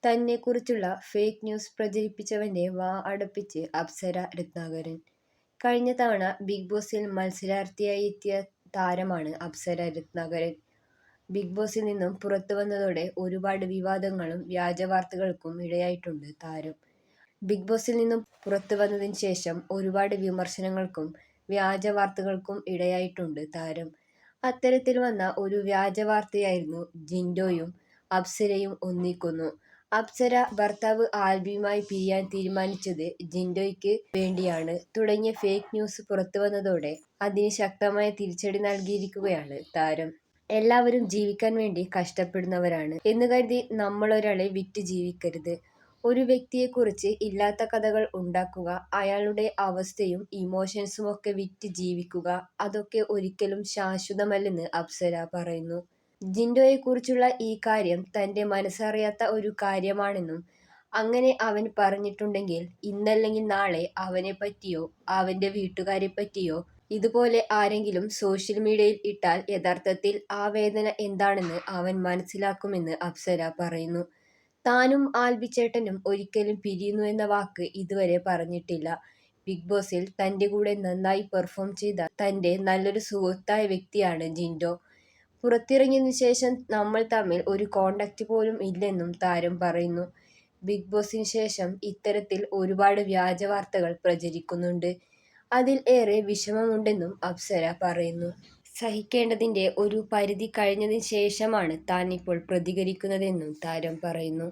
തന്നെക്കുറിച്ചുള്ള fake news പ്രചരിപ്പിച്ചവന്റെ വാ അടപ്പിച്ച് അപ്സര രത്നാകരൻ. കഴിഞ്ഞ തവണ ബിഗ് ബോസിൽ മത്സരാർത്ഥിയായി എത്തിയ താരമാണ് അപ്സര രത്നാകരൻ. ബിഗ് ബോസിൽ നിന്നും പുറത്തുവന്നതോടെ ഒരുപാട് വിവാദങ്ങളും വ്യാജവാർത്തകൾക്കും ഇടയായിട്ടുണ്ട് താരം. ബിഗ് ബോസിൽ നിന്നും പുറത്തുവന്നതിന് ശേഷം ഒരുപാട് വിമർശനങ്ങൾക്കും വ്യാജവാർത്തകൾക്കും ഇടയായിട്ടുണ്ട് താരം. അത്തരത്തിൽ വന്ന ഒരു വ്യാജവാർത്തയായിരുന്നു ജിൻഡോയും അപ്സരയും ഒന്നിക്കുന്നു. അപ്സര ഭർത്താവ് ആൽബിയുമായി പിരിയാൻ തീരുമാനിച്ചത് ജിൻഡോയ്ക്ക് വേണ്ടിയാണ് തുടങ്ങിയ ഫേക്ക് ന്യൂസ് പുറത്തുവന്നതോടെ അതിന് ശക്തമായ തിരിച്ചടി നൽകിയിരിക്കുകയാണ് താരം. എല്ലാവരും ജീവിക്കാൻ വേണ്ടി കഷ്ടപ്പെടുന്നവരാണ് എന്ന് കരുതി നമ്മളൊരാളെ വിറ്റ് ജീവിക്കരുത്. ഒരു വ്യക്തിയെക്കുറിച്ച് ഇല്ലാത്ത കഥകൾ ഉണ്ടാക്കുക, അയാളുടെ അവസ്ഥയും ഇമോഷൻസുമൊക്കെ വിറ്റ് ജീവിക്കുക, അതൊക്കെ ഒരിക്കലും ശാശ്വതമല്ലെന്ന് അപ്സര പറയുന്നു. ജിൻഡോയെക്കുറിച്ചുള്ള ഈ കാര്യം തന്റെ മനസ്സറിയാത്ത ഒരു കാര്യമാണെന്നും അങ്ങനെ അവൻ പറഞ്ഞിട്ടുണ്ടെങ്കിൽ ഇന്നല്ലെങ്കിൽ നാളെ അവനെപ്പറ്റിയോ അവന്റെ വീട്ടുകാരെപ്പറ്റിയോ ഇതുപോലെ ആരെങ്കിലും സോഷ്യൽ മീഡിയയിൽ ഇട്ടാൽ യഥാർത്ഥത്തിൽ ആ വേദന എന്താണെന്ന് അവൻ മനസ്സിലാക്കുമെന്ന് അപ്സര പറയുന്നു. താനും ആൽബിച്ചേട്ടനും ഒരിക്കലും പിരിയുന്നു എന്ന വാക്ക് ഇതുവരെ പറഞ്ഞിട്ടില്ല. ബിഗ് ബോസിൽ തന്റെ കൂടെ നന്നായി പെർഫോം ചെയ്ത തന്റെ നല്ലൊരു സുഹൃത്തായ വ്യക്തിയാണ് ജിൻഡോ. പുറത്തിറങ്ങിയതിനു ശേഷം നമ്മൾ തമ്മിൽ ഒരു കോണ്ടാക്ട് പോലും ഇല്ലെന്നും താരം പറയുന്നു. ബിഗ് ബോസിന് ശേഷം ഇത്തരത്തിൽ ഒരുപാട് വ്യാജവാർത്തകൾ പ്രചരിക്കുന്നുണ്ട്. അതിൽ ഏറെ വിഷമമുണ്ടെന്നും അപ്സര പറയുന്നു. സഹിക്കേണ്ടതിന്റെ ഒരു പരിധി കഴിഞ്ഞതിന് ശേഷമാണ് താൻ ഇപ്പോൾ പ്രതികരിക്കുന്നതെന്നും താരം പറയുന്നു.